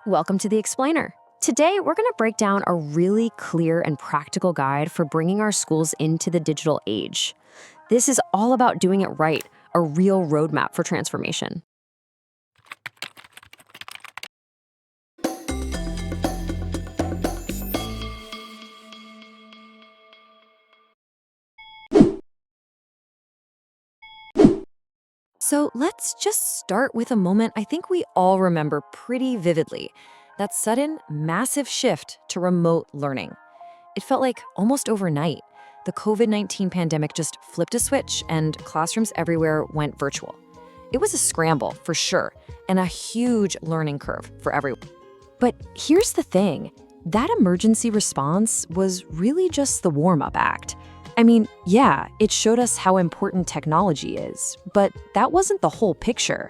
Welcome to the Explainer. Today, we're going to break down a really clear and practical guide for bringing our schools into the digital age. This is all about doing it right, a real roadmap for transformation. So let's just start with a moment I think we all remember pretty vividly, that sudden, massive shift to remote learning. It felt like almost overnight. The COVID-19 pandemic just flipped a switch and classrooms everywhere went virtual. It was a scramble, for sure, and a huge learning curve for everyone. But here's the thing, that emergency response was really just the warm-up act. I mean, yeah, it showed us how important technology is, but that wasn't the whole picture.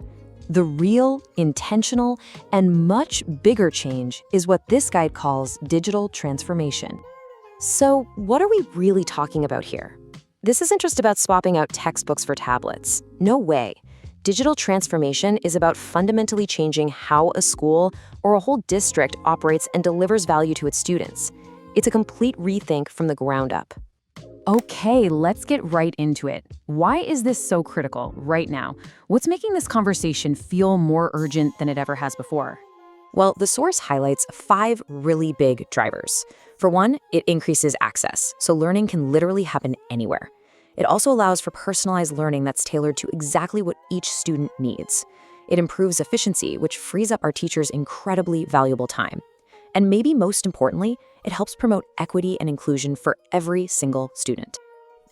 The real, intentional, and much bigger change is what this guide calls digital transformation. So, what are we really talking about here? This isn't just about swapping out textbooks for tablets. No way. Digital transformation is about fundamentally changing how a school or a whole district operates and delivers value to its students. It's a complete rethink from the ground up. Okay, let's get right into it. Why is this so critical right now? What's making this conversation feel more urgent than it ever has before? Well, the source highlights 5 really big drivers. For one, it increases access, so learning can literally happen anywhere. It also allows for personalized learning that's tailored to exactly what each student needs. It improves efficiency, which frees up our teachers' incredibly valuable time. And maybe most importantly, it helps promote equity and inclusion for every single student.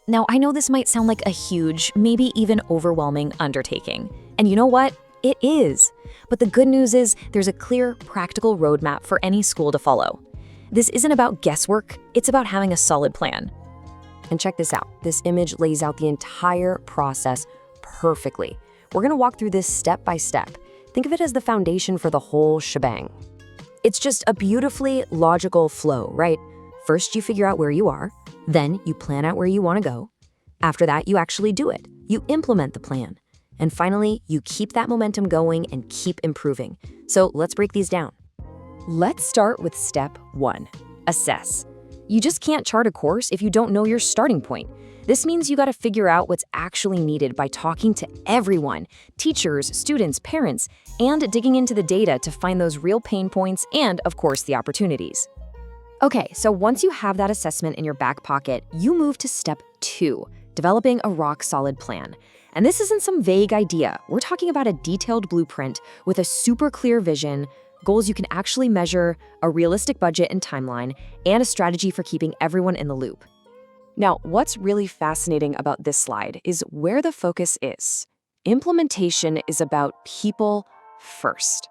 Now, I know this might sound like a huge, maybe even overwhelming undertaking. And you know what? It is. But the good news is there's a clear, practical roadmap for any school to follow. This isn't about guesswork, it's about having a solid plan. And check this out. This image lays out the entire process perfectly. We're gonna walk through this step by step. Think of it as the foundation for the whole shebang. It's just a beautifully logical flow, right? First, you figure out where you are, then you plan out where you want to go. After that, you actually do it. You implement the plan. And finally, you keep that momentum going and keep improving. So let's break these down. Let's start with step 1, assess. You just can't chart a course if you don't know your starting point. This means you got to figure out what's actually needed by talking to everyone, teachers, students, parents, and digging into the data to find those real pain points and, of course, the opportunities. Okay, so once you have that assessment in your back pocket, you move to step 2, developing a rock-solid plan. And this isn't some vague idea. We're talking about a detailed blueprint with a super clear vision, goals you can actually measure, a realistic budget and timeline, and a strategy for keeping everyone in the loop. Now, what's really fascinating about this slide is where the focus is. Implementation is about people first.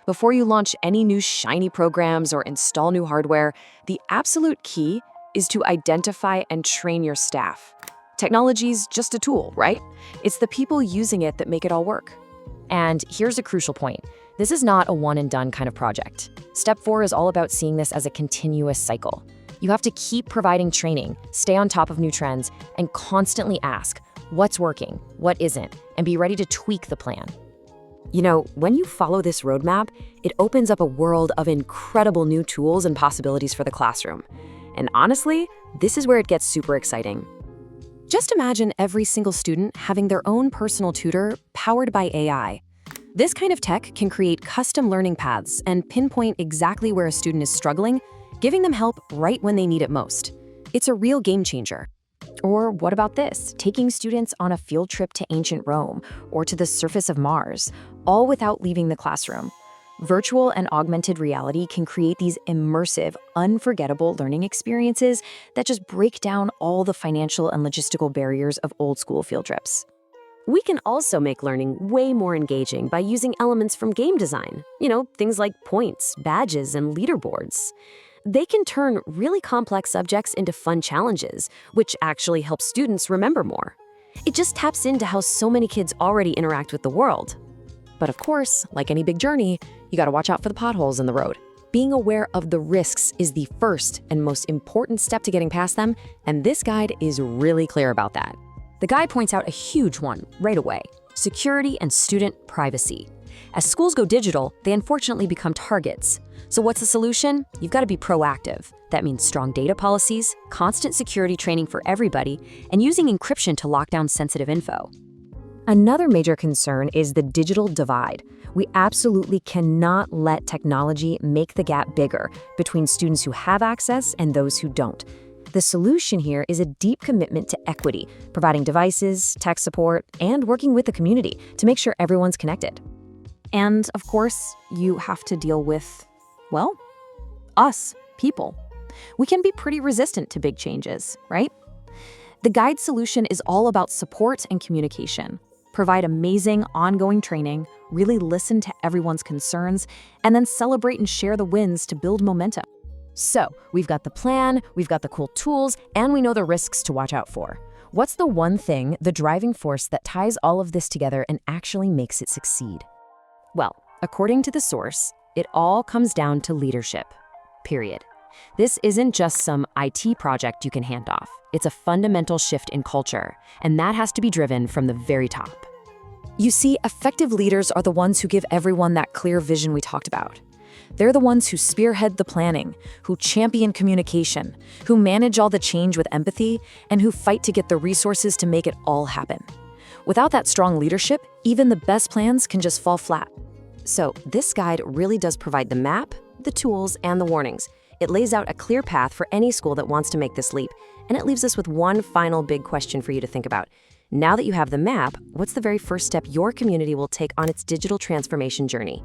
Before you launch any new shiny programs or install new hardware, the absolute key is to identify and train your staff. Technology's just a tool, right? It's the people using it that make it all work. And here's a crucial point. This is not a one-and-done kind of project. Step 4 is all about seeing this as a continuous cycle. You have to keep providing training, stay on top of new trends, and constantly ask, what's working, what isn't, and be ready to tweak the plan. You know, when you follow this roadmap, it opens up a world of incredible new tools and possibilities for the classroom. And honestly, this is where it gets super exciting. Just imagine every single student having their own personal tutor powered by AI. This kind of tech can create custom learning paths and pinpoint exactly where a student is struggling, giving them help right when they need it most. It's a real game changer. Or what about this? Taking students on a field trip to ancient Rome or to the surface of Mars, all without leaving the classroom. Virtual and augmented reality can create these immersive, unforgettable learning experiences that just break down all the financial and logistical barriers of old school field trips. We can also make learning way more engaging by using elements from game design. You know, things like points, badges, and leaderboards. They can turn really complex subjects into fun challenges, which actually helps students remember more. It just taps into how so many kids already interact with the world. But of course, like any big journey, you gotta watch out for the potholes in the road. Being aware of the risks is the first and most important step to getting past them, and this guide is really clear about that. The guide points out a huge one right away: security and student privacy. As schools go digital, they unfortunately become targets. So what's the solution? You've got to be proactive. That means strong data policies, constant security training for everybody, and using encryption to lock down sensitive info. Another major concern is the digital divide. We absolutely cannot let technology make the gap bigger between students who have access and those who don't. The solution here is a deep commitment to equity, providing devices, tech support, and working with the community to make sure everyone's connected. And of course, you have to deal with, well, us, people. We can be pretty resistant to big changes, right? The guide solution is all about support and communication. Provide amazing ongoing training, really listen to everyone's concerns, and then celebrate and share the wins to build momentum. So, we've got the plan, we've got the cool tools, and we know the risks to watch out for. What's the one thing, the driving force that ties all of this together and actually makes it succeed? Well, according to the source, it all comes down to leadership. Period. This isn't just some IT project you can hand off. It's a fundamental shift in culture, and that has to be driven from the very top. You see, effective leaders are the ones who give everyone that clear vision we talked about. They're the ones who spearhead the planning, who champion communication, who manage all the change with empathy, and who fight to get the resources to make it all happen. Without that strong leadership, even the best plans can just fall flat. So this guide really does provide the map, the tools, and the warnings. It lays out a clear path for any school that wants to make this leap, and it leaves us with one final big question for you to think about. Now that you have the map, what's the very first step your community will take on its digital transformation journey?